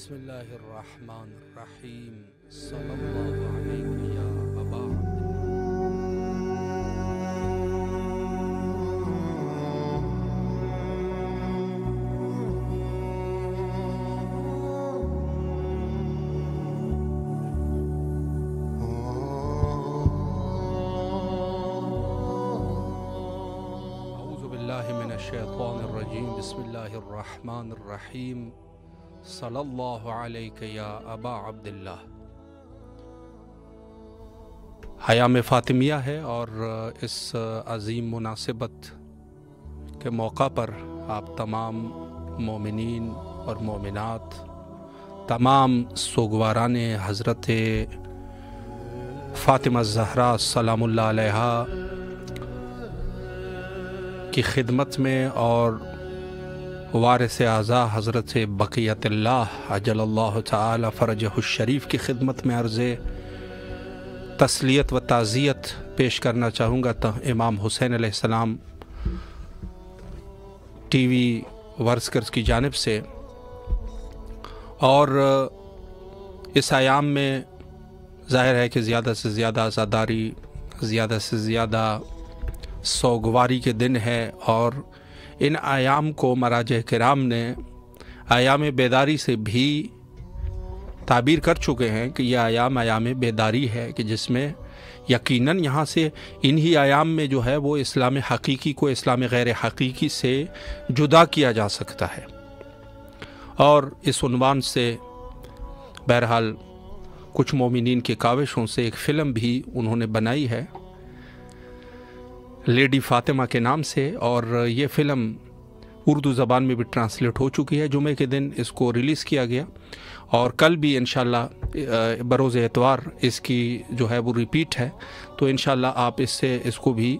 بسم اللہ الرحمن الرحیم صلی اللہ علیہ یا ابا اعوذ باللہ من الشیطان الرجیم بسم اللہ الرحمن الرحیم صلی اللہ علیہ یا ابا عبداللہ۔ ایام فاطمیہ ہے اور اس عظیم مناسبت کے موقع پر آپ تمام مومنین اور مومنات، تمام سوگواران حضرت فاطمہ الزہرا سلام اللہ علیہا کی خدمت میں اور وارث اعزا حضرت بقیت اللہ عجل اللہ تعالی فرجہ الشریف کی خدمت میں عرض تسلیت و تعزیت پیش کرنا چاہوں گا امام حسین علیہ السلام ٹی وی ورکرز کی جانب سے۔ اور اس ایام میں ظاہر ہے کہ زیادہ سے زیادہ عزاداری، زیادہ سے زیادہ سوگواری کے دن ہے، اور ان ایام کو مراجع کرام نے ایام بیداری سے بھی تعبیر کر چکے ہیں کہ یہ ایام بیداری ہے، کہ جس میں یقیناً یہاں سے انہی ایام میں جو ہے وہ اسلام حقیقی کو اسلام غیر حقیقی سے جدا کیا جا سکتا ہے۔ اور اس عنوان سے بہرحال کچھ مومنین کی کاوشوں سے ایک فلم بھی انہوں نے بنائی ہے لیڈی فاطمہ کے نام سے، اور یہ فلم اردو زبان میں بھی ٹرانسلیٹ ہو چکی ہے۔ جمعے کے دن اس کو ریلیز کیا گیا، اور کل بھی انشاءاللہ بروز اتوار اس کی جو ہے وہ ریپیٹ ہے، تو انشاءاللہ آپ اس سے اس کو بھی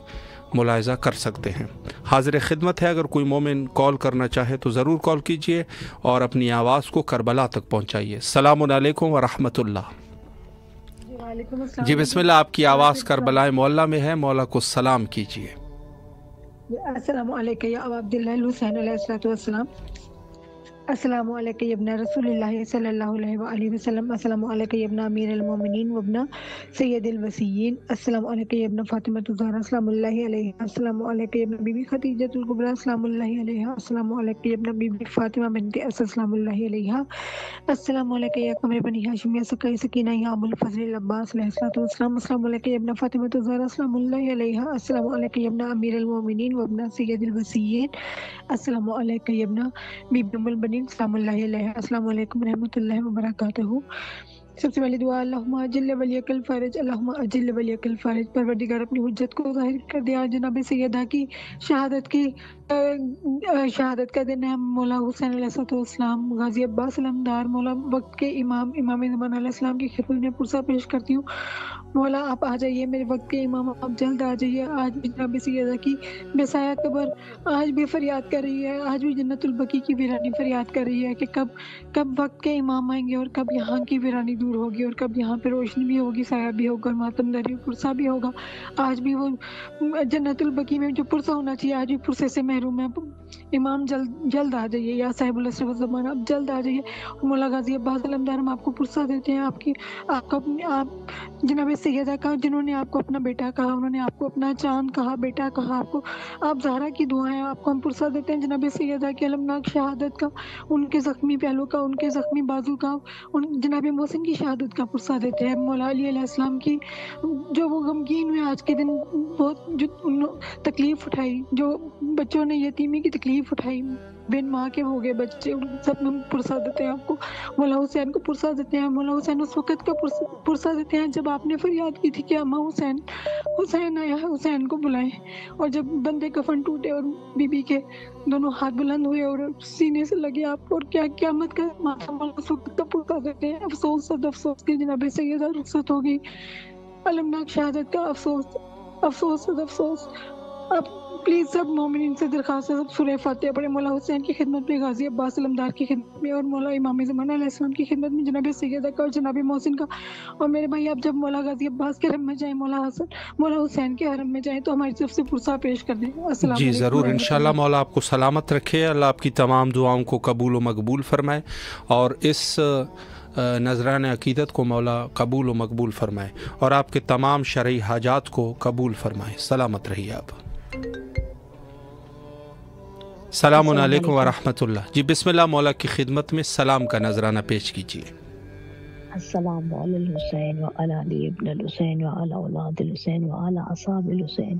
ملاحظہ کر سکتے ہیں۔ حاضر خدمت ہے، اگر کوئی مومن کال کرنا چاہے تو ضرور کال کیجئے اور اپنی آواز کو کربلا تک پہنچائیے۔ السلام علیکم ورحمۃ اللہ۔ جی بسم اللہ، آپ کی آواز کربلا مولا میں ہے، مولا کو سلام کیجئے۔ السلام علیکم یا ابا عبداللہ حسین علیہ السلام۔ السلام علیکم ابن رسول اللہ صلی اللہ علیہ وآلہ وسلم۔ السلام علیکم ابن امیر المومنین وابن سید الوصیین۔ السلام علیکم ابن فاطمہ الزہرا سلام اللہ علیہ۔ السلام علیکم ابن بی بی خدیجۃ الکبریٰ سلام اللہ علیہ۔ السلام علیکم ابن بی بی فاطمہ بنت اسد سلام اللہ علیہ۔ السلام علیکم یا قمر بنی ہاشم یا سقی سکینہ یا ابو الفضل العباس علیہ السلام۔ السلام علیکم ابن فاطمہ الزہرا سلام اللہ علیہ۔ السلام علیکم ابن امیر المومنین وابن سید الوصیین۔ السلام علیکم ابن بی بی ام البنین سلام اللہ علیہ۔ السلام علیکم ورحمۃ اللہ وبرکاتہ۔ سب سے پہلی دعا، اللہم اجل ولیک الفرج، اللہم اجل ولیک الفرج۔ پروردگار اپنی حجت کو ظاہر کر دیا۔ جناب سیدہ کی شہادت کا دن ہے۔ مولا حسین علیہ السلام غازی عباس علمدار مولا وقت کے امام زمان علیہ السلام کی خدمت میں پرسہ پیش کرتی ہوں۔ مولا آپ آ جائیے، میرے وقت کے امام آپ جلد آ جائیے۔ آج بھی جناب سیدہ کی بے سایہ قبر آج بھی فریاد کر رہی ہے، آج بھی جنت البقیع کی ویرانی فریاد کر رہی ہے کہ کب وقت کے امام آئیں گے، اور کب یہاں کی ویرانی دور ہوگی، اور کب یہاں پہ روشنی بھی ہوگی، سایہ بھی ہوگا، ماتم داری پرسہ بھی ہوگا۔ آج بھی وہ جنت البقیع میں جو پرسہ ہونا چاہیے آج بھی پرسے سے محروم ہے۔ امام جلد آ جائیے، یا صاحب الاسر والزمان آپ جلد آ جائیے۔ مولا غازی عباس علمدار ہم آپ کو پرسہ دیتے ہیں، آپ جناب سیدہ کا، جنہوں نے آپ کو اپنا بیٹا کہا، انہوں نے آپ کو اپنا چاند کہا، بیٹا کہا، آپ زہرا کی دعائیں آپ کو ہم پرسہ دیتے ہیں۔ جناب سیدہ کی المناک شہادت کا، ان کے زخمی پہلو کا، ان کے زخمی بازو کا، جناب محسن کی شہادت کا پرسہ دیتے ہیں۔ مولا علی علیہ السلام کی جو وہ غمگین ہوئے آج کے دن، بہت جو تکلیف اٹھائی، جو بچوں نے یتیمی کی تکلیف اٹھائی، بن ماں کے ہو گئے بچے، سب ہم پرسہ دیتے ہیں آپ کو۔ مولا حسین کو پرسہ دیتے ہیں۔ مولا حسین اس وقت کا پرسہ دیتے ہیں جب آپ نے فریاد کی تھی کہ اماں حسین آیا ہے، حسین کو بلائیں، اور جب بندے کفن ٹوٹے اور بی بی کے دونوں ہاتھ بلند ہوئے اور سینے سے لگے آپ کو، اور کیا قیامت کا ماتم، اس وقت کا پرسہ دیتے ہیں۔ افسوس صد افسوس کہ جناب سیدہ رخصت ہو گئی، المناک شہادت کا افسوس، افسوس صد افسوس۔ آپ پلیز سب مومنین سے درخواست ہے، سب سورہ فاتحہ پڑھے، مولا حسین کی خدمت میں، غازی عباس علمدار کی خدمت میں، اور مولا امام زمانہ علیہ السلام کی خدمت میں، جناب سیدہ کا اور جناب محسن کا. اور میرے بھائی آپ جب مولا غازی عباس کے حرم میں جائیں، مولا حسین کے حرم میں جائیں تو ہماری طرف سے پرسہ پیش کر دیں. السلام جی علیکم ضرور، ورحمۃ انشاءاللہ اللہ. مولا آپ کو سلامت رکھے، اللہ آپ کی تمام دعاؤں کو قبول و مقبول فرمائے، اور اس نذران عقیدت کو مولا قبول و مقبول فرمائے، اور آپ کے تمام شرعی حاجات کو قبول فرمائے. سلامت رہیے آپ. السلام علیکم ورحمۃ اللہ. جی بسم اللہ، مولا کی خدمت میں سلام کا نذرانہ پیش کیجیے. السلام علی الحسین و علی علی ابن الحسین و علی اولاد الحسین و علی اصحاب الحسین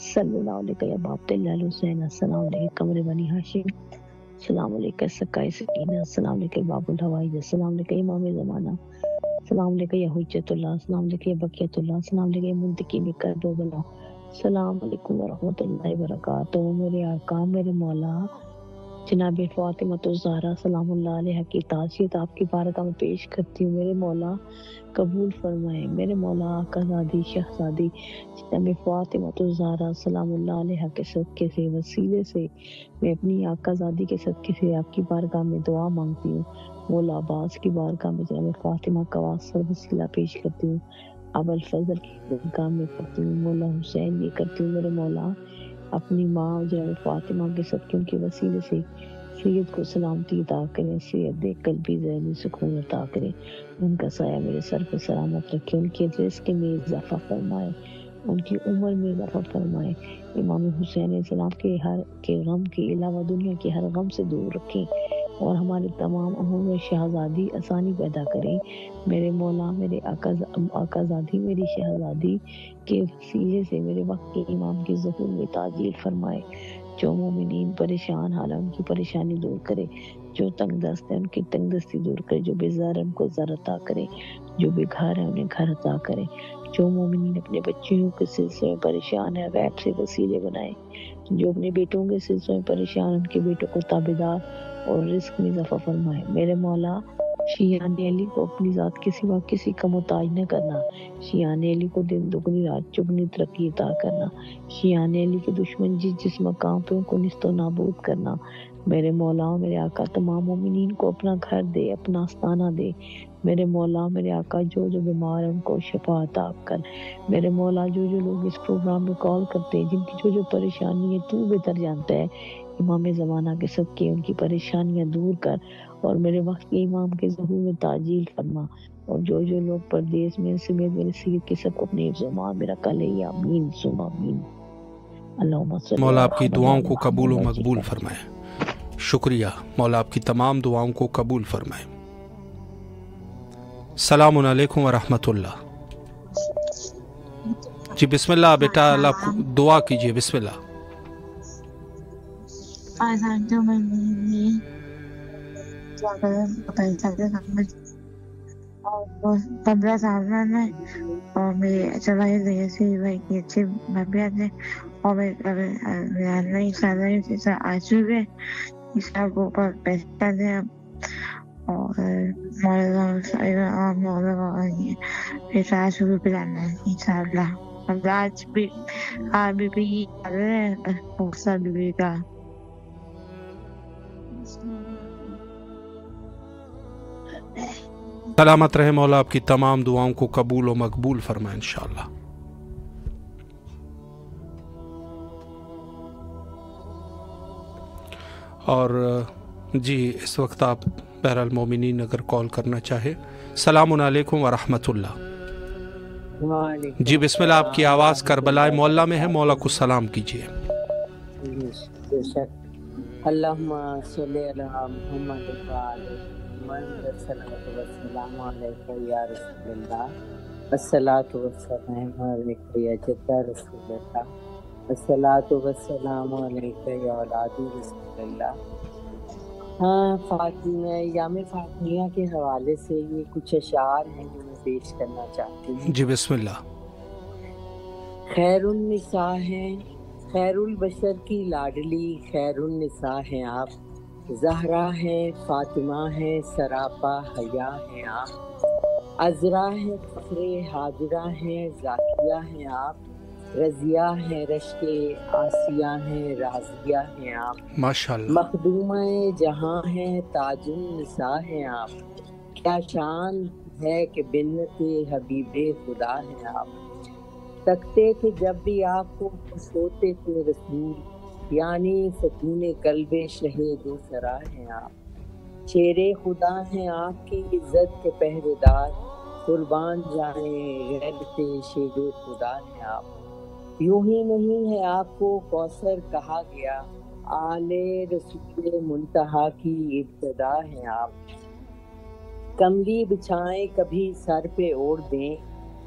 صلی اللہ علیہ یا باب اللہ الحسین. السلام علیکم قمر بنی ہاشم، السلام علیکم سکائے سکینہ، السلام علیکم باب الحوائی، السلام علیکم امام زمانہ، السلام علیکم یا حجت اللہ، السلام علیکم یا بقیت اللہ، السلام علیکم یا منتقم کرب و بلا. السلام علیکم ورحمۃ اللہ وبرکاتہ. میرے آقا میرے مولا جناب فاطمہ الزہرا سلام اللہ علیہ کی تعزیت آپ کی بارگاہ میں پیش کرتی ہوں. میرے مولا قبول فرمائے. میرے مولا آقا زادی شہزادی جناب فاطمہ الزہرا سلام اللہ علیہ کے صدقے سے، وسیلے سے میں اپنی آقا زادی کے صدقے سے آپ کی بارگاہ میں دعا مانگتی ہوں. مولا عباس کی بارگاہ میں جناب فاطمہ کا واسطہ وسیلہ پیش کرتی ہوں. ابو الفضل کی بارگاہ میں کرتی ہوں. مولا حسین یہ کرتی ہوں. میرے مولا اپنی ماں جناب فاطمہ کے صدقے کے وسیلے سے سید کو سلامتی عطا کریں، سید دے قلبی ذہنی سکون عطا کریں، ان کا سایہ میرے سر پہ سلامت رکھے، ان کے رزق میں اضافہ فرمائے، ان کی عمر میں اضافہ فرمائے. امام حسین علیہ السلام کے ہر کے غم کے علاوہ دنیا کے ہر غم سے دور رکھیں، اور ہمارے تمام امور شہزادی آسانی پیدا کریں. میرے مولا میرے آقا زادی میری شہزادی کے وسیلے سے میرے وقت کے امام کی ظہور میں تعجیل فرمائے. جو مومنین پریشان حال ان کی پریشانی دور کرے، جو تنگ دست ہے ان کی تنگ دستی دور کرے، جو بے زر ان کو زر عطا کرے، جو بے گھر ہے انہیں گھر عطا کرے. جو مومنین اپنے بچیوں کے سلسلے میں پریشان ہے غیب سے وسیلے بنائے، جو اپنے بیٹوں کے سلسلے میں پریشان ان کے بیٹوں کو تابعدار اور رزق میں اضافہ فرمائے. میرے مولا شیعان علی کو اپنی ذات کے سوا کسی کا محتاج نہ کرنا، شیعان علی کو دن دگنی رات چگنی ترقی عطا کرنا، شیعان علی کے دشمن جس مقام پہ ان کو نیست و نابود کرنا. میرے مولا میرے آقا تمام مومنین کو اپنا گھر دے، اپنا آستانہ دے. میرے مولا میرے آقا جو جو بیمار ہیں ان کو شفا عطا کر. میرے مولا جو جو لوگ اس پروگرام میں کال کرتے ہیں، جن کی جو جو پریشانی ہے تو بہتر جانتا ہے، امام زمانہ کے صدقے ان کی پریشانیاں دور کر، اور میرے وقت کے امام کے ظہور میں تعجیل فرما. اور جو جو لوگ پردیس میں سمیت میرے سید کے سب کو اپنے حفظ و امان میرا کلے آمین ثم آمین. اللہم صلی مولا آپ کی علی دعاؤں کو محمد قبول و وجل مقبول فرمائے. شکریہ مولا، آپ کی تمام دعاؤں کو قبول فرمائے. السلام علیکم ورحمۃ اللہ. جی بسم اللہ بیٹا، اللہ دعا کیجیے. بسم اللہ. پندرہ سال میں اور میرے چلائی ذریعے سے بھائی کی اچھی محبت ہے، اور نئی سالہ آسوبے اس کو اوپر پیسہ دیں، اور آسوبے پلانا ہے انشاءاللہ. آج بھی بیوی کا سلامت رہے. مولا آپ کی تمام دعاؤں کو قبول و مقبول فرمائے انشاءاللہ. اور جی اس وقت آپ بہر المومنین اگر کال کرنا چاہے. السلام علیکم ورحمۃ اللہ. جی بسم اللہ، آپ کی آواز کربلا معلیٰ میں ہے، مولا کو سلام کیجیے. اللہم صلی علی محمد والصلاۃ والسلام علیک یا رسول اللہ، الصلاۃ والسلام علیک یا جد رسول اللہ، الصلاۃ والسلام علیک یا اولاد رسول اللہ. ہاں فاطمہ یام فاطمیہ کے حوالے سے یہ کچھ اشعار ہیں جو میں پیش کرنا چاہتی ہوں. جی بسم اللہ. خیر النساء ہیں خیر البشر کی لاڈلی، خیر النساء ہیں آپ، زہرا ہے فاطمہ ہے سراپا حیا ہیں آپ، عذرا ہے فخر حاضرہ ہیں ذاکیہ ہیں آپ، رضیہ ہیں رشتے آسیہ ہیں رازیہ ہیں آپ، ماشاءاللہ، مخدومہ جہاں ہیں تاج النساء ہیں آپ، کیا شان ہے کہ بنت حبیب خدا ہیں آپ، تکتے تھے جب بھی آپ کو خوش ہوتے تھے رسول، یعنی سکون قلب شہید و سرا ہیں آپ، شیر خدا ہیں آپ کی عزت کے پہرے دار، قربان جائیں غیرت شیر خدا ہیں آپ، یوں ہی نہیں ہے آپ کو کوثر کہا گیا، آل رسول منتہا کی ابتدا ہیں آپ، کملی بچھائیں کبھی سر پہ اوڑھ دیں،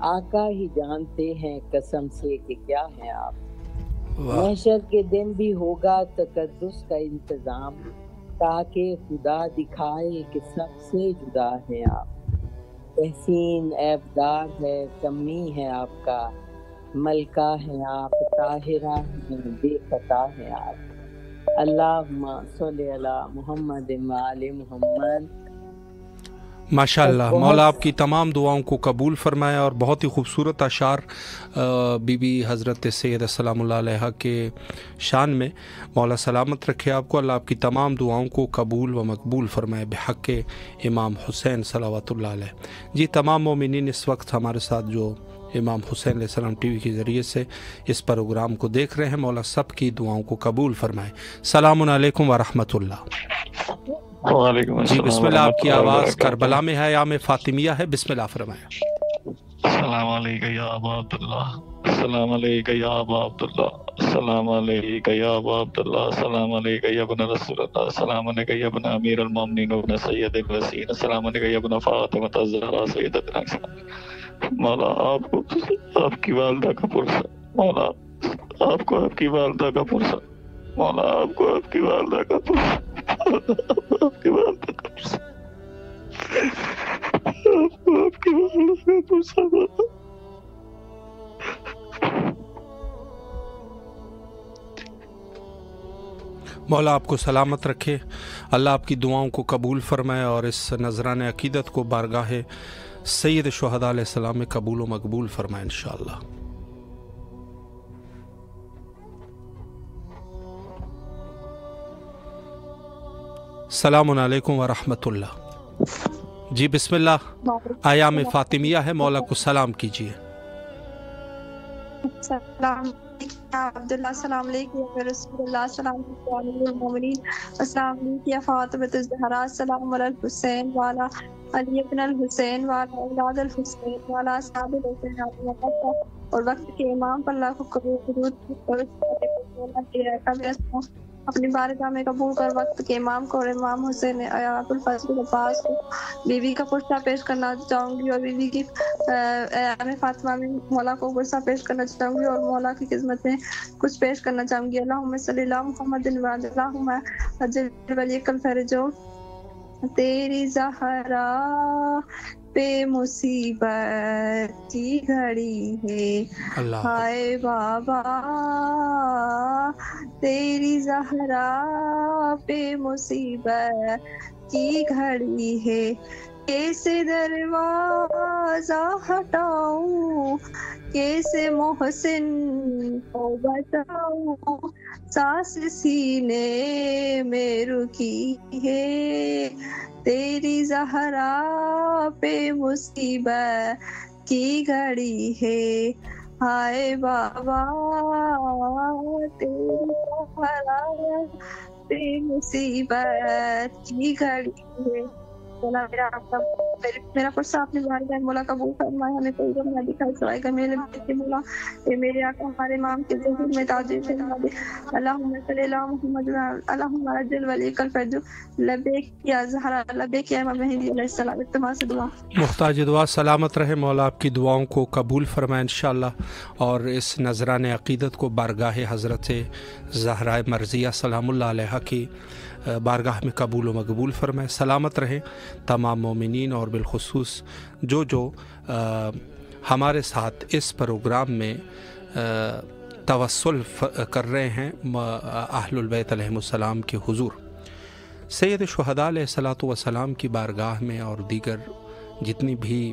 آقا ہی جانتے ہیں قسم سے کہ کیا ہیں آپ، محشر کے دن بھی ہوگا تقدس کا انتظام، تاکہ خدا دکھائے کہ سب سے جدا ہیں آپ، تحسین عیبدار ہے کمی ہے آپ کا، ملکہ ہیں آپ طاہرہ ہیں بے خطا ہیں آپ، اللہم صلی علی محمد و آل محمد۔ ماشاءاللہ، مولا آپ کی تمام دعاؤں کو قبول فرمائے، اور بہت ہی خوبصورت اشعار بی بی حضرت سید سلام اللہ علیہ کے شان میں، مولا سلامت رکھے آپ کو، اللہ آپ کی تمام دعاؤں کو قبول و مقبول فرمائے بحق امام حسین صلوات اللہ علیہ۔ جی، تمام مومنین اس وقت ہمارے ساتھ جو امام حسین علیہ السلام ٹی وی کے ذریعے سے اس پروگرام کو دیکھ رہے ہیں، مولا سب کی دعاؤں کو قبول فرمائے۔ السلام علیکم ورحمۃ اللہ۔ وعلیکم جی السلام بسم اللہ، آپ کی ورحمۃ اللہ آواز وبرکاتہ۔ کربلا میں ہے یا میں فاطمیہ ہے؟ بسم اللہ فرمائیں۔ السلام علیکم یا ابا عبداللہ، السلام علیکم یا ابا عبداللہ، السلام علیکم یا ابا عبداللہ، السلام علیکم یا ابن رسول اللہ، السلام علیکم یا ابن امیر المومنین ابن سید الوسین، السلام علیکم یا ابن فاطمہ الزہرا سیدتنا السلام۔ مولا آپ کو آپ کی والدہ کا پرسہ، مولا آپ کو آپ کی والدہ کا پرسہ، مولا آپ کو آپ کی والدہ کا پرسہ، آپ کی والدہ کا پرسہ، آپ کو آپ کی والدہ کا پرسہ، مولا آپ کو سلامت رکھے، اللہ آپ کی دعاؤں کو قبول فرمائے، اور اس نذران عقیدت کو بارگاہ سید شہداء علیہ السلام میں قبول و مقبول فرمائے انشاءاللہ۔ السلام علیکم ورحمۃ اللہ۔ جی بسم اللہ، ایام فاطمیہ ہے، مولا کو سلام کیجیے۔ السلام عبداللہ، السلام علیکم یا رسول اللہ، السلام علیکم المومنین، السلام علیکم یا فاطمۃ الزہرا، السلام علی الحسین والا علی ابن الحسین والا اولاد الحسین والا اصحاب الحسین اور وقت کے امام پر لاکھوں قبول اپنی بارگاہ میں قبول کر وقت کے امام کو اور امام حسین آیات الفضل عباس کو بیوی کا پرسہ پیش کرنا چاہوں گی، اور بیوی کی ایام فاطمہ میں مولا کو پرسہ پیش کرنا چاہوں گی، اور مولا کی خدمت میں کچھ پیش کرنا چاہوں گی۔ اللہم صلی اللہ محمد اللہم اجل ولیک الفرجو، تیری زہرا پہ مصیبت کی گھڑی ہے، ہائے بابا تیری زہرا پہ مصیبت کی گھڑی ہے، کیسے دروازہ ہٹاؤں کیسے محسن کو بتاؤں، سانس سینے میں رکی ہے، تیری زہرا پہ مصیبت کی گھڑی ہے، ہائے بابا تیری زہرا پہ مصیبت کی گھڑی ہے۔ میرا پرسہ اپنے والدین مولا قبول فرمائے، ہمیں کوئی غم نہ دکھائے سوائے کہ میرے بیٹے مولا اے میرے آقا ہمارے امام کے ظہور میں تاجر فرما دے۔ اللہم صلی اللہ محمد اللہم عجل ولیک الفرج، لبیک یا زہرا لبیک یا امام مہدی علیہ السلام۔ اجتماع سے دعا، محتاج دعا سلامت رہے، مولا آپ کی دعاؤں کو قبول فرمائے انشاءاللہ، اور اس نذران عقیدت کو بارگاہ حضرت زہرا مرضیہ سلام اللہ علیہ کی بارگاہ میں قبول و مقبول فرمائے۔ سلامت رہے تمام مومنین، اور بالخصوص جو ہمارے ساتھ اس پروگرام میں توسل کر رہے ہیں اہل البیت علیہم السلام کے حضور، سید شہداء علیہ الصلوۃ والسلام کی بارگاہ میں، اور دیگر جتنی بھی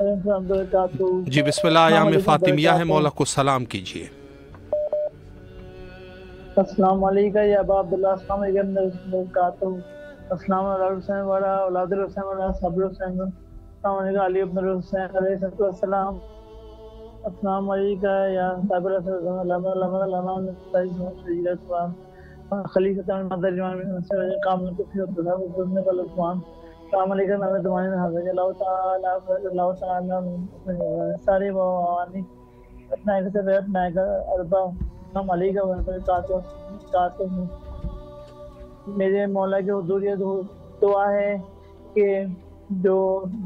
جی بسم اللہ ایام فاطمیہ ہے، مولا کو سلام کیجیے۔ السلام علیکم یا ابا عبداللہ، السلام علیکم وبرکاتہ، السلام علیکم حسین والا اولاد الحسین والا صبر حسین، السلام علیکم علی ابن الحسین علیہ السلام، السلام علیکم یا صابر خلیفۃ المدر کام السلام علیکم اللہ تعالیٰ سارے موانی اپنا اربا السلام علیکم وبرکاتہ۔ میرے مولا کی حضور یہ دعا ہے کہ جو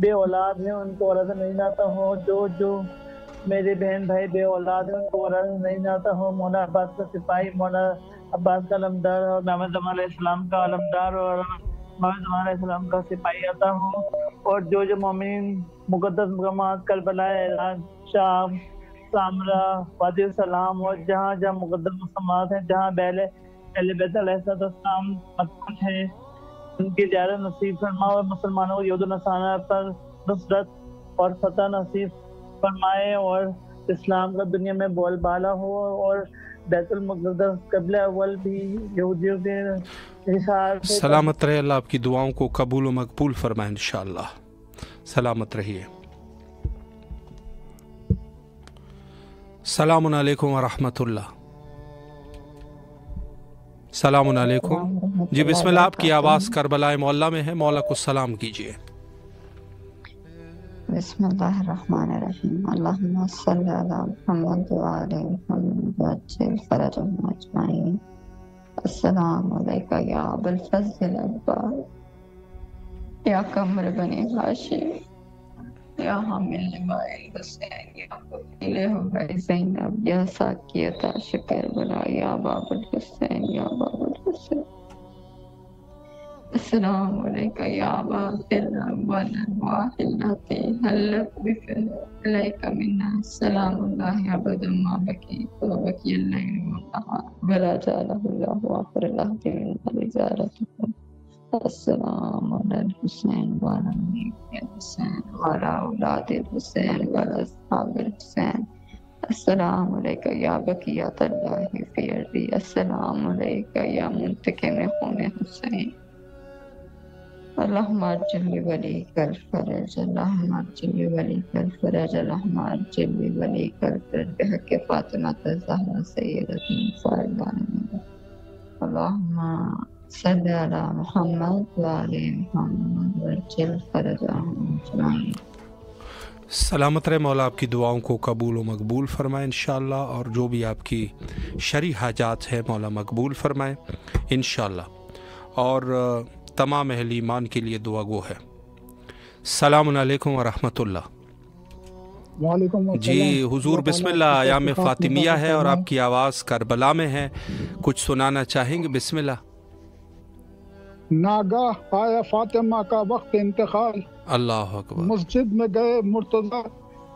بے اولاد ہیں ان کو اولاد نہیں لاتا ہو، جو میرے بہن بھائی بے اولاد ہیں ان کو اولاد نہیں لاتا ہو، مولا عباس کا سپاہی، مولا عباس کا علمدار اور محمد زمان علیہ السلام کا علمدار اور محمد زمان علیہ السلام کا سپاہی عطا ہو، اور جو مومن مقدس مقامات کربلا، شام، سامرا، وادی السلام اور جہاں جہاں مقدس مقامات ہیں جہاں اہل بیت علیہ السلام مدفون ہیں ان کی زیارت نصیب فرما، اور مسلمانوں کو یہود و نصارہ پر نصرت اور فتح نصیب فرمائے، اور اسلام کا دنیا میں بول بالا ہو، اور بیت المقدس قبلہ اول بھی یہودیوں کے حساب سے سلامت رہے، اللہ آپ کی دعاؤں کو قبول و مقبول فرمائے انشاءاللہ۔ سلامت رہیے۔ السلام علیکم ورحمۃ اللہ۔ السلام علیکم۔ جی بسم اللہ، آپ کی آواز کربلا معلیٰ میں ہے، مولا کو سلام کیجیے۔ بسم اللہ الرحمن الرحیم، اللہم صلی علی محمد وعلی محمد وعجل فرجهم اجمعین۔ السلام علیکہ یا ابا الفضل العباس، یا قمر بنی ہاشم، یا حامل لواء الحسین، یا وکیل حور زینب، یا ساقیۃ شکر بلا، یا باب الحسین، یا باب الحسین۔ السلام علیکم یا ابا عبداللہ والارواح التي حلت بفعل الیک منا، السلام اللہ عبد ما بقیت وبقی اللیل والنہار ولا جعلہ اللہ آخر العہد من زیارتکم۔ السلام علی الحسین وعلی علی الحسین وعلی اولاد الحسین وعلی اصحاب الحسین۔ السلام علیکم یا بقیۃ اللہ فی ارضی، السلام علیکم یا منتقم خون حسین۔ اللہم عجل لولیک الفرج، اللہم عجل لولیک الفرج، اللہم عجل لولیک الفرج بحق فاطمہ الزہرا سیدۃ نساء العالمین۔ اللہم صلی علی محمد وعلی محمد وعجل فرجهم اجمعین۔ سلامت رہے، مولا آپ کی دعاؤں کو قبول و مقبول فرمائے انشاءاللہ، اور جو بھی آپ کی شرعی حاجات ہے مولا مقبول فرمائے انشاءاللہ، اور تمام اہل ایمان کے لیے دعا گو ہے۔ السلام علیکم ورحمۃ اللہ۔ وعلیکم السلام۔ جی حضور بسم اللہ، ایام فاطمیہ ہے اور آپ کی آواز کربلا میں ہے، کچھ سنانا چاہیں گے؟ بسم اللہ۔ ناگاہ آیا فاطمہ کا وقت انتقال، اللہ اکبر، مسجد میں گئے مرتضیٰ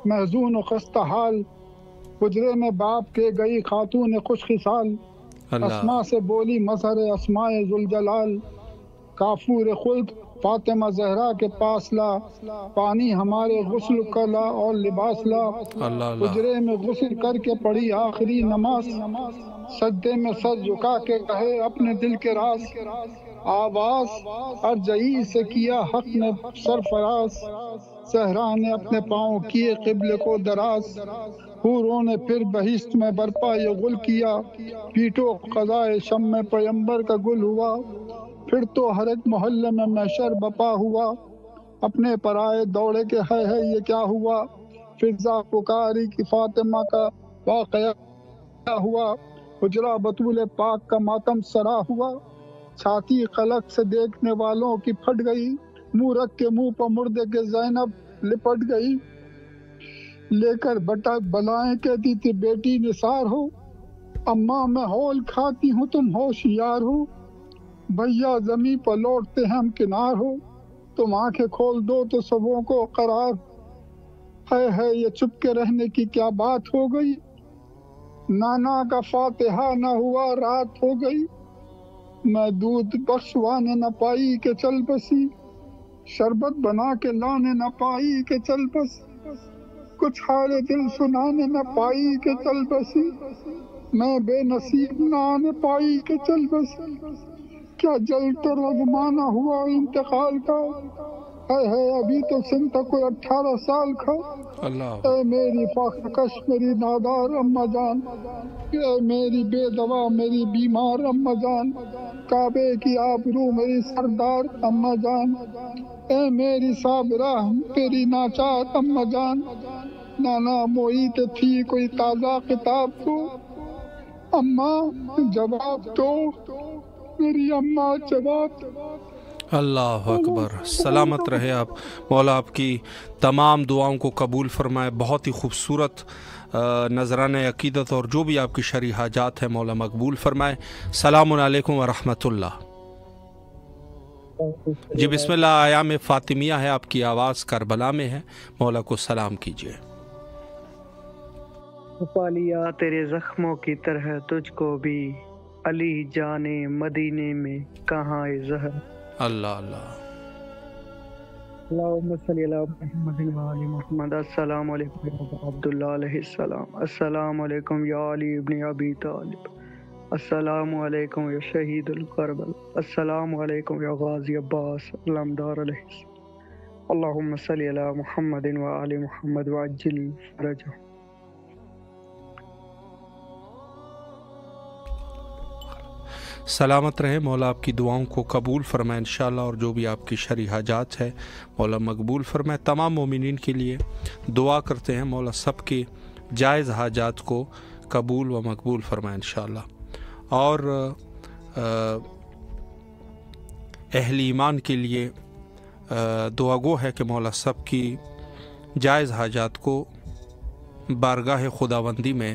محزون و خستہ حال، حجرے میں باپ کے گئی خاتون خوش خصال، اسما سے بولی مظہر اسماء ذوالجلال، کافور خلد فاطمہ زہرا کے پاس لا، پانی ہمارے غسل کا لا اور لباس لا، حجرے میں غسل کر کے پڑھی آخری نماز، سجدے میں سر جھکا کے کہے اپنے دل کے راز، آواز ارجعی سے کیا حق نے سرفراز، زہرا نے اپنے پاؤں کیے قبلے کو دراز، حوروں نے پھر بہشت میں برپا یہ غل کیا، پیٹو قضائے شم میں پیمبر کا گل ہوا، پھر تو ہر ایک محلے میں محشر بپا ہوا، اپنے پرائے دوڑے کے ہے یہ کیا ہوا، فضا پکاری کی فاطمہ کا واقعہ ہوا، حجرہ بطول پاک کا ماتم سرا ہوا، چھاتی قلق سے دیکھنے والوں کی پھٹ گئی، منہ رکھ کے منہ پر مردے کے زینب لپٹ گئی، لے کر بٹا بلائیں کہتی تھی بیٹی نثار ہو، اماں میں ہول کھاتی ہوں تم ہوشیار ہو، بھیا زمیں پر لوٹتے ہیں ہم کنار ہو، تم آنکھیں کھول دو تو سبوں کو قرار ہے یہ چپ کے رہنے کی کیا بات ہو گئی، نانا کا فاتحہ نہ ہوا رات ہو گئی، میں دودھ بخشوانے نہ پائی کہ چل بسی، شربت بنا کے لانے نہ پائی کہ چل بسی، کچھ حال دل سنانے نہ پائی کہ چل بسی، میں بے نصیب نہ آنے پائی کہ چل بسی، کیا جل تو رزمانہ ہوا انتقال کا، ہے ابھی تو سن تک کوئی 18 سال کا، اے میری فاخر کش میری نادار اماں جان، اے میری بے دوا میری بیمار اماں جان، کعبے کی آبرو میری سردار اماں جان، اے میری صابرہ تیری ناچار اماں جان، نانا محیط تھی کوئی تازہ کتاب تو، اماں جواب دو میری اماں جواب دو۔ اللہ اکبر، سلامت رہے آپ، مولا آپ کی تمام دعاؤں کو قبول فرمائے۔ بہت ہی خوبصورت نذرانہ عقیدت اور جو بھی آپ کی شرعی حاجات ہیں مولا مقبول فرمائے۔ السلام علیکم ورحمۃ اللہ۔ جی بسم اللہ، ایام فاطمیہ ہے، آپ کی آواز کربلا میں ہے، مولا کو سلام کیجیے۔ پالیا تیرے زخموں کی طرح تجھ کو بھی، علی جانے مدینے میں کہاں زہر۔ اللہ اللہ، اللہم صلی علی محمد وآل محمد۔ السلام علیکم یا عبداللہ علیہ السلام، السلام علیکم یا علی ابن ابی طالب، السلام علیکم یا شہید الکربل، السلام علیکم یا غازی عباس علمدار علیہ السلام، اللہم صلی علی محمد وآل محمد وعجل فرجہ۔ سلامت رہے، مولا آپ کی دعاؤں کو قبول فرمائے انشاءاللہ، اور جو بھی آپ کی شرعی حاجات ہے مولا مقبول فرمائے۔ تمام مومنین کے لیے دعا کرتے ہیں مولا سب کے جائز حاجات کو قبول و مقبول فرمائے انشاءاللہ، اور اہل ایمان کے لیے دعا گو ہے کہ مولا سب کی جائز حاجات کو بارگاہ خداوندی میں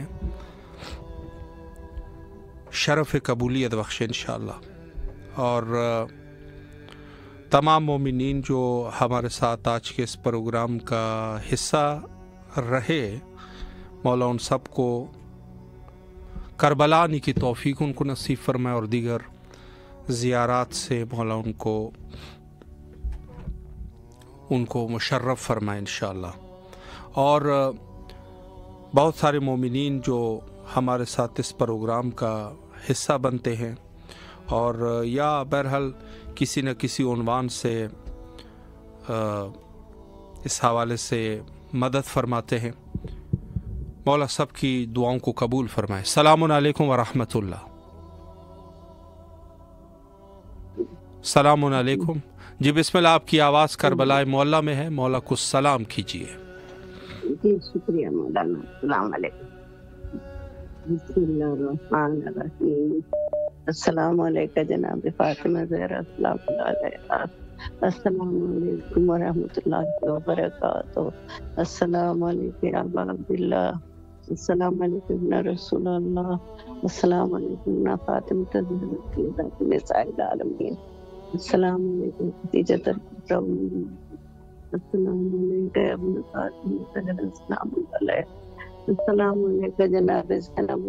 شرف قبولیت بخشے انشاءاللہ، اور تمام مومنین جو ہمارے ساتھ آج کے اس پروگرام کا حصہ رہے مولا ان سب کو کربلا آنے کی توفیق ان کو نصیب فرمائے، اور دیگر زیارات سے مولا ان کو مشرف فرمائے انشاءاللہ۔ اور بہت سارے مومنین جو ہمارے ساتھ اس پروگرام کا حصہ بنتے ہیں اور یا بہرحال کسی نہ کسی عنوان سے اس حوالے سے مدد فرماتے ہیں، مولا سب کی دعاؤں کو قبول فرمائے۔ السلام علیکم ورحمۃ اللہ۔ السلام علیکم، جی بسم اللہ، آپ کی آواز کربلا معلیٰ میں ہے، مولا کو سلام کیجیے۔ جی شکریہ مولانا، السلام علیکم۔ بسم اللہ الرحمن الرحیم، السلام علیکم جناب فاطمہ زہرا سلام اللہ علیہا، السلام علیکم ورحمۃ اللہ وبرکاتہ، السلام علیکم یا ابا عبداللہ، السلام علیکم ابن رسول اللہ، السلام علیکم ابن فاطمہ زہرا نساء العالمین، السلام علیکم خدیجۃ الکبریٰ، السلام علیکم ابن فاطمہ زہرا سلام اللہ علیہا، السلام علیکم جناب زینب،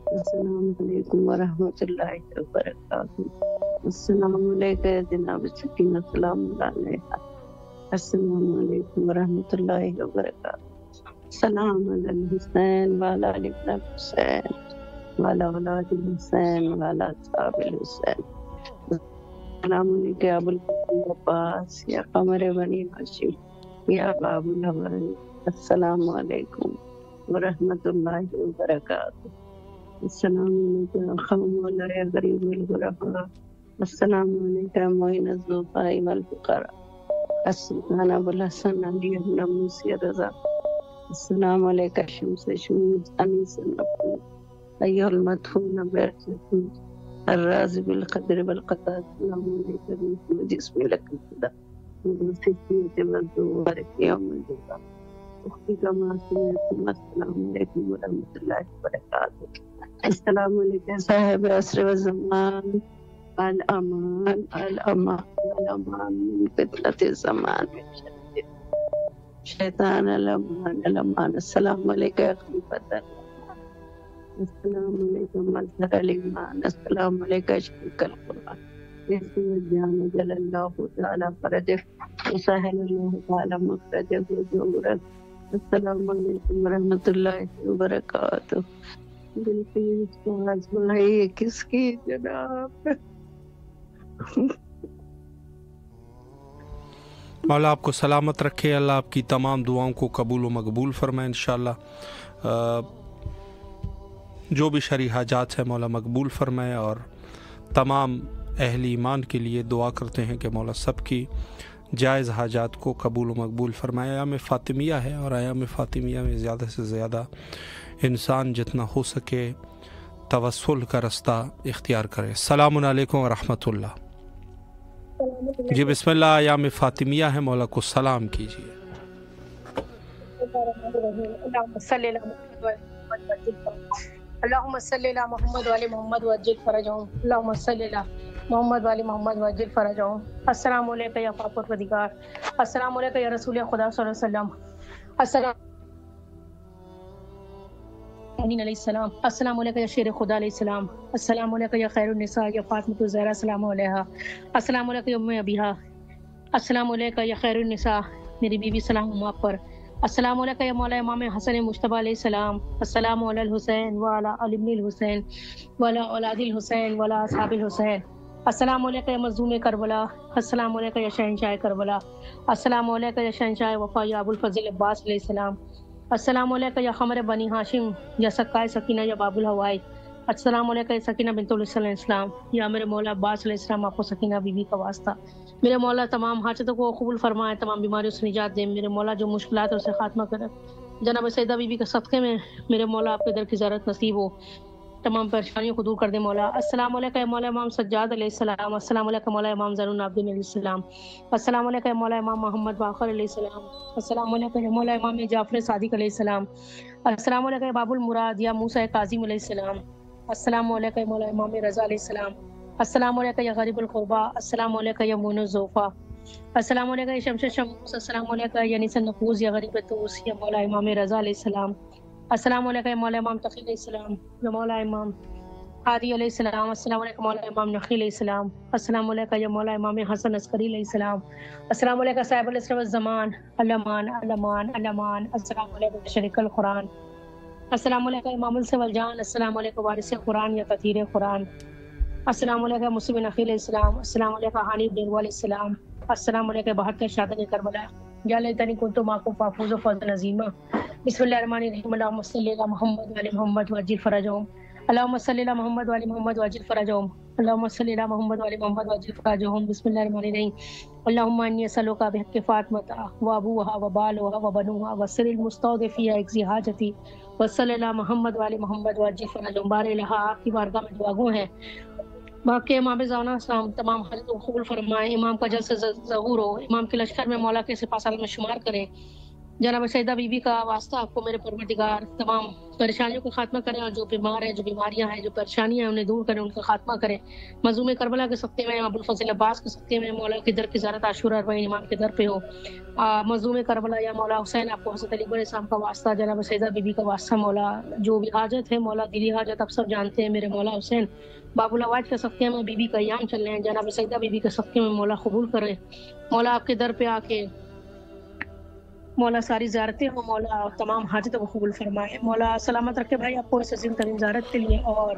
السلام علیکم ورحمۃ اللہ وبرکاتہ، السلام علیکم جناب سکینہ سلام اللہ علیہا، السلام علیکم ورحمۃ اللہ وبرکاتہ، السلام علی الحسین وعلی آل الحسین وعلی اولاد الحسین وعلی اصحاب الحسین، السلام علیکم ابو القاسم عباس یا قمر بنی ہاشم یا باب الحوال، السلام علیکم ورحمۃ اللہ وبرکاتہ، السلام علیکم خمول غریب الغرباء، السلام علیکم معین الضعفاء والفقراء، السلطان ابو الحسن علی بن موسی رضا، السلام علیکم شمس شموس انیس النبوی، ایھا المدفون برکتہ الراضی بالقدر والقضاء، السلام علیکم جسم لک الخدا وصفیت وبارک یوم الجزاء، اختی کا معصوم، السلام علیکم ورحمۃ اللہ وبرکاتہ، السلام علیکم صاحب عصر و زمان، الامان الامان الامان من فتنۃ الزمان، شیطان الامان الامان، السلام علیکم خلیفۃ اللہ، السلام علیکم مظہر الایمان، السلام علیکم شریک القرآن، اسم جل اللہ تعالی فرجہ وسهل اللہ تعالی مخرجہ وجورا. السلام علیکم ورحمۃ اللہ وبرکاتہ. بالکل آزمائی کس کی جناب. مولا آپ کو سلامت رکھے، اللہ آپ کی تمام دعاؤں کو قبول و مقبول فرمائے انشاءاللہ. جو بھی شرعی حاجات ہیں مولا مقبول فرمائے، اور تمام اہل ایمان کے لیے دعا کرتے ہیں کہ مولا سب کی جائز حاجات کو قبول و مقبول فرمائے. ایام فاطمیہ ہے، اور ایام فاطمیہ میں زیادہ سے زیادہ انسان جتنا ہو سکے توسل کا رستہ اختیار کرے. السلام علیکم ورحمۃ اللہ. جی بسم اللہ، ایام فاطمیہ ہے، مولا کو سلام کیجیے. اللہم صلی علی محمد وعلی محمد وعجل فرجہم. اللہم صلی علی محمد وعلی محمد وعجل فرجہم. السلام علیکم یا پاک پروردگار، السلام علیکم یا رسول خدا صلی اللہ علیہ وسلم، السلام علیہ السلام، السلام علیکم یا شیر خدا علیہ السلام، السلام علیکم یا خیر النساء یا فاطمۃ الزہرا السلام علیہا، السلام علیکم یا ام ابیہا، السلام علیکم یا خیر النساء میری بیوی سلام آپ پر، السلام علیکم یا مولا امام حسن مجتبی علیہ السلام، السلام علی الحسین وعلی علی ابن الحسین وعلی اولاد الحسین وعلی اصحاب الحسین، السلام علیکم یا مظلوم کربلا، السلام علیکم یا شہنشاہ کربلا، السلام علیکم یا شہنشاہ وفا یا ابو الفضل عباس علیہ السلام، السلام علیکم یا خمر بنی ہاشم یا سکائے سکینہ یا باب الہوائی، السلام علیکم یا سکینہ بنت علیہ السلام، یا میرے مولا عباس علیہ السلام آپ کو سکینہ بی بی کا واسطہ. میرے مولا تمام حاجتوں کو قبول فرمائے، تمام بیماریوں سے نجات دے. میرے مولا جو مشکلات ہے اسے خاتمہ کرے. جناب سیدہ بی بی کے صدقے میں میرے مولا آپ کے در کی زیارت نصیب ہو، تمام پریشانیوں کو دور کر دے مولا. السلام علیکم یا مولا امام سجاد علیہ السلام، السلام علیکم مولا امام زین العابدین علیہ السلام، السلام علیکم یا مولا امام محمد باقر علیہ السلام، السلام علیکم یا مولا امام جعفر صادق علیہ السلام، السلام علیکم یا باب المراد یا موسیٰ کاظم علیہ السلام، السلام علیکم یا مولا امام رضا علیہ السلام، السلام علیکم یا غریب القربہ، السلام علیکم یا مون الزوفا، السلام علیکم یا شمس شموس، السلام علیکم یا نیس النفوس یا غریب توس یا مولا امام رضا علیہ السلام، السلام علیکم یا مولا امام تقی علیہ السلام یا مولا امام ہادی علیہ السلام، السلام علیکم مولا امام نقی علیہ السلام، السلام علیکم یا مولا امام حسن عسکری علیہ السلام، السلام علیکم صاحب الاسر والزمان، الامان الامان الامان، السلام علیکم شریک القرآن، السلام علیکم امام الس والجان، السلام علیکم وارث قرآن یا تطہیر قرآن، السلام علیکم مسلم نقی علیہ السلام، السلام علیکم حنیف ڈیروا علیہ السلام، السلام علیکم بہتر شادن کربلا، یا لیتنی کنت معکم فافوز فوزا عظیما. بسم اللہ الرحمن الرحیم. اللہم صلی علی محمد وعلی محمد وعجل فرجہم، اللہم صلی علی محمد وعلی محمد وعجل فرجہم، اللہم صلی علی محمد وعلی محمد وعجل فرجہم. بسم اللہ الرحمن الرحیم. اللہم انی اسألک بحق فاطمہ وابوہا وبالوہا وبنوہا وسر المستودع اقضی حاجتی وصلی علی محمد وعلی محمد وعجل فرجہم. بار الہا آپ کی بارگاہ میں دعا گو ہیں باقی امام زانہ السلام تمام حضرت کو قبول فرمائے، امام کا جلد سے ظہور ہو، امام کے لشکر میں مولا کے سپاہ سالار میں شمار کریں. جناب سیدہ بی بی کا واسطہ آپ کو میرے پروردگار تمام پریشانیوں کا خاتمہ کریں، اور جو بیمار ہیں، جو بیماریاں ہیں، جو پریشانیاں ہیں انہیں دور کریں، ان کا خاتمہ کریں. مظلوم کربلا کے صدقے میں، ابو الفضل عباس کے صدقے میں مولا کی در کی زیارت عاشورہ اربعین امام کے در پہ ہو. مظلوم کربلا یا مولا حسین آپ کو حضرت علی علیہ السلام کا واسطہ، جناب سیدہ بی بی کا واسطہ مولا، جو بھی حاجت ہے مولا دلی حاجت آپ سب جانتے ہیں. میرے مولا حسین باب العواج کے صدقے میں بی بی کا ایام چل رہے ہیں، جناب سیدہ بی بی کے صدقے میں مولا قبول کرے. مولا آپ کے در پہ آ کے مولا ساری زیارتیں ہوں، مولا تمام حاجتوں کو قبول فرمائے. مولا سلامت رکھے بھائی آپ کو اس عظیم ترین زیارت کے لیے، اور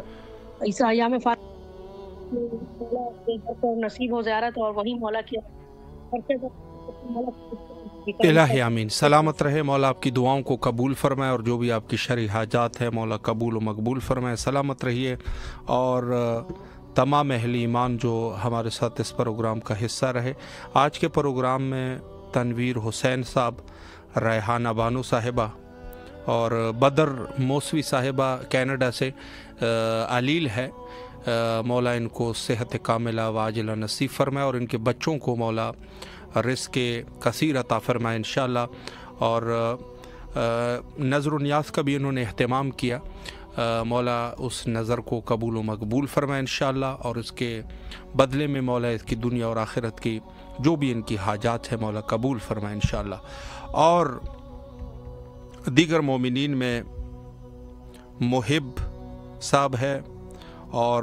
اس ایام مولا کے در پر نصیب ہو زیارت، اور وہی مولا کی الہی آمین. سلامت رہے، مولا آپ کی دعاؤں کو قبول فرمائے، اور جو بھی آپ کی شرعی حاجات ہے مولا قبول و مقبول فرمائے. سلامت رہیے. اور تمام اہل ایمان جو ہمارے ساتھ اس پروگرام کا حصہ رہے، آج کے پروگرام میں تنویر حسین صاحب، ریحانہ بانو صاحبہ اور بدر موسوی صاحبہ کینیڈا سے علیل ہے، مولا ان کو صحت کاملہ واجلہ نصیب فرمائے، اور ان کے بچوں کو مولا رزق کثیر عطا فرمائے انشاءاللہ. اور نظر و نیاز کا بھی انہوں نے اہتمام کیا، مولا اس نظر کو قبول و مقبول فرمائے انشاءاللہ، اور اس کے بدلے میں مولا اس کی دنیا اور آخرت کی جو بھی ان کی حاجات ہے مولا قبول فرمائے انشاءاللہ. اور دیگر مومنین میں محب صاحب ہے، اور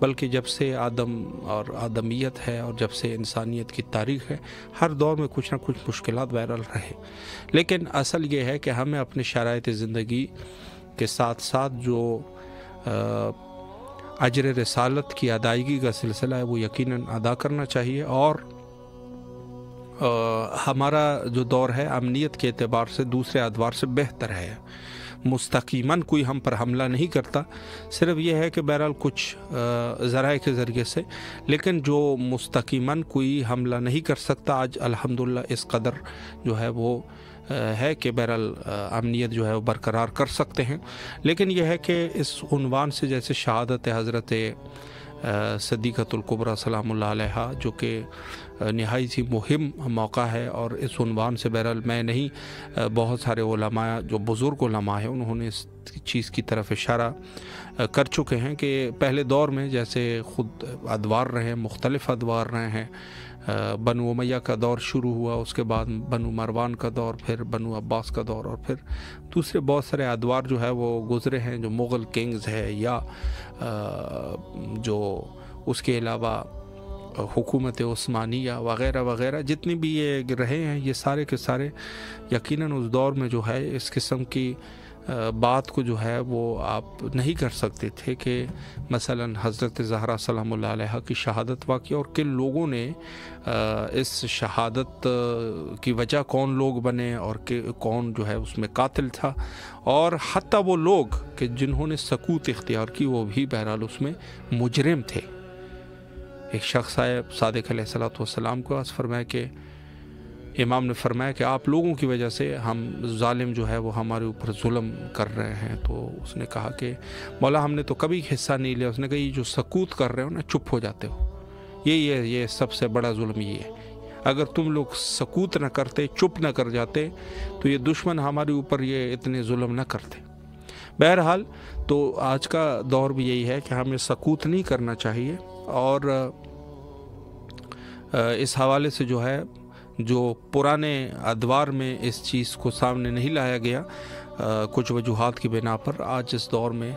بلکہ جب سے آدم اور آدمیت ہے اور جب سے انسانیت کی تاریخ ہے، ہر دور میں کچھ نہ کچھ مشکلات بہرحال رہے، لیکن اصل یہ ہے کہ ہمیں اپنے شرائط زندگی کے ساتھ ساتھ جو اجر رسالت کی ادائیگی کا سلسلہ ہے وہ یقیناً ادا کرنا چاہیے، اور ہمارا جو دور ہے امنیت کے اعتبار سے دوسرے ادوار سے بہتر ہے۔ مستقیماً کوئی ہم پر حملہ نہیں کرتا، صرف یہ ہے کہ بہرحال کچھ ذرائع کے ذریعے سے، لیکن جو مستقیماً کوئی حملہ نہیں کر سکتا آج الحمدللہ اس قدر جو ہے وہ ہے کہ بہرحال امنیت جو ہے وہ برقرار کر سکتے ہیں۔ لیکن یہ ہے کہ اس عنوان سے جیسے شہادت حضرت صدیقۃ الکبریٰ سلام اللہ علیہا، جو کہ نہایت ہی مہم موقع ہے، اور اس عنوان سے بہرحال میں نہیں بہت سارے علماء جو بزرگ علماء ہیں انہوں نے اس چیز کی طرف اشارہ کر چکے ہیں کہ پہلے دور میں جیسے خود ادوار رہے ہیں، مختلف ادوار رہے ہیں، بنو امیہ کا دور شروع ہوا، اس کے بعد بنو مروان کا دور، پھر بنو عباس کا دور، اور پھر دوسرے بہت سارے ادوار جو ہے وہ گزرے ہیں، جو مغل کنگز ہے یا جو اس کے علاوہ حکومت عثمانیہ وغیرہ وغیرہ جتنی بھی یہ رہے ہیں، یہ سارے کے سارے یقیناً اس دور میں جو ہے اس قسم کی بات کو جو ہے وہ آپ نہیں کر سکتے تھے کہ مثلا حضرت زہرا سلام اللہ علیہ کی شہادت واقعی اور کن لوگوں نے اس شہادت کی وجہ کون لوگ بنے اور کون جو ہے اس میں قاتل تھا، اور حتیٰ وہ لوگ کہ جنہوں نے سکوت اختیار کی وہ بھی بہرحال اس میں مجرم تھے۔ ایک شخص آئے صادق علیہ الصلوۃ والسلام کو عرض فرمایا کہ امام نے فرمایا کہ آپ لوگوں کی وجہ سے ہم ظالم جو ہے وہ ہمارے اوپر ظلم کر رہے ہیں، تو اس نے کہا کہ مولا ہم نے تو کبھی حصہ نہیں لیا۔ اس نے کہا یہ جو سکوت کر رہے ہو نا، چپ ہو جاتے ہو، یہ سب سے بڑا ظلم یہ ہے۔ اگر تم لوگ سکوت نہ کرتے، چپ نہ کر جاتے، تو یہ دشمن ہمارے اوپر یہ اتنے ظلم نہ کرتے۔ بہرحال تو آج کا دور بھی یہی ہے کہ ہمیں سکوت نہیں کرنا چاہیے، اور اس حوالے سے جو ہے جو پرانے ادوار میں اس چیز کو سامنے نہیں لایا گیا کچھ وجوہات کی بنا پر، آج اس دور میں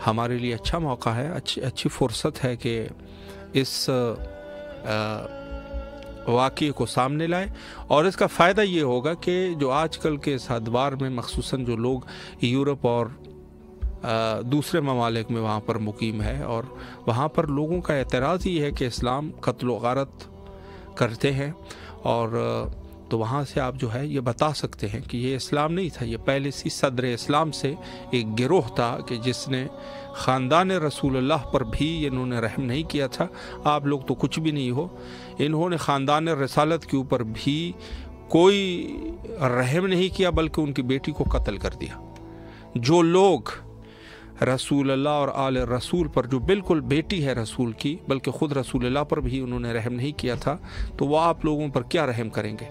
ہمارے لیے اچھا موقع ہے، اچھی فرصت ہے کہ اس واقعے کو سامنے لائے، اور اس کا فائدہ یہ ہوگا کہ جو آج کل کے اس ادوار میں مخصوصاً جو لوگ یورپ اور دوسرے ممالک میں وہاں پر مقیم ہے، اور وہاں پر لوگوں کا اعتراض یہ ہے کہ اسلام قتل و غارت کرتے ہیں، اور تو وہاں سے آپ جو ہے یہ بتا سکتے ہیں کہ یہ اسلام نہیں تھا، یہ پہلے سی صدر اسلام سے ایک گروہ تھا کہ جس نے خاندان رسول اللہ پر بھی انہوں نے رحم نہیں کیا تھا۔ آپ لوگ تو کچھ بھی نہیں ہو، انہوں نے خاندان رسالت کے اوپر بھی کوئی رحم نہیں کیا، بلکہ ان کی بیٹی کو قتل کر دیا۔ جو لوگ رسول اللہ اور آل رسول پر، جو بالکل بیٹی ہے رسول کی، بلکہ خود رسول اللہ پر بھی انہوں نے رحم نہیں کیا تھا، تو وہ آپ لوگوں پر کیا رحم کریں گے؟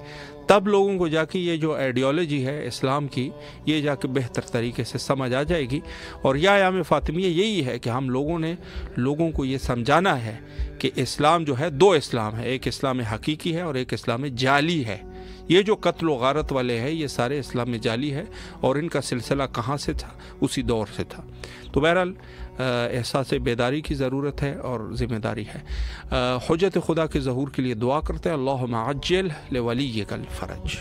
تب لوگوں کو جا کے یہ جو آئیڈیالوجی ہے اسلام کی، یہ جا کے بہتر طریقے سے سمجھ آ جائے گی۔ اور یا ایام فاطمیہ یہی ہے کہ ہم لوگوں نے لوگوں کو یہ سمجھانا ہے کہ اسلام جو ہے دو اسلام ہے، ایک اسلام حقیقی ہے اور ایک اسلام جعلی ہے۔ یہ جو قتل و غارت والے ہیں یہ سارے اسلام جعلی ہے، اور ان کا سلسلہ کہاں سے تھا؟ اسی دور سے تھا۔ تو بہرحال احساس بیداری کی ضرورت ہے اور ذمہ داری ہے۔ حجت خدا کے ظہور کے لیے دعا کرتے ہیں، اللہم عجل لولیک الفرج۔